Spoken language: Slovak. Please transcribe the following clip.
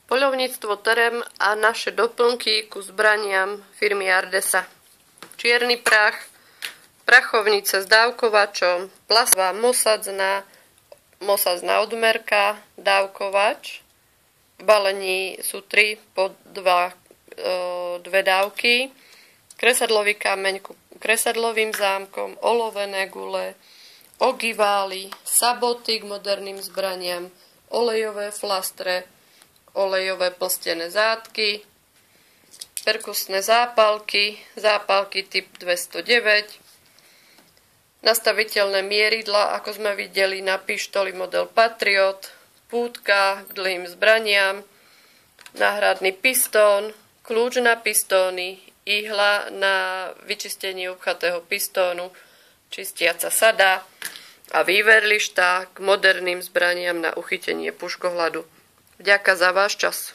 Poľovníctvo terem a naše doplnky ku zbraniam firmy Ardesa. Čierny prach, prachovnice s dávkovačom, plastová mosadzná odmerka, dávkovač. V balení sú 3 po 2 dávky, kresadlový kameň ku kresadlovým zámkom, olovené gule, ogivály, saboty k moderným zbraniam, olejové flastre, olejové plstené zátky, perkusné zápalky typ 209, nastaviteľné mieridla, ako sme videli na pištoli model Patriot, pútka k dlhým zbraniam, náhradný pistón, kľúč na pistóny, ihla na vyčistenie upchatého pistónu, čistiaca sada a výverlišta k moderným zbraniam na uchytenie puškohľadu. Vďaka za váš čas.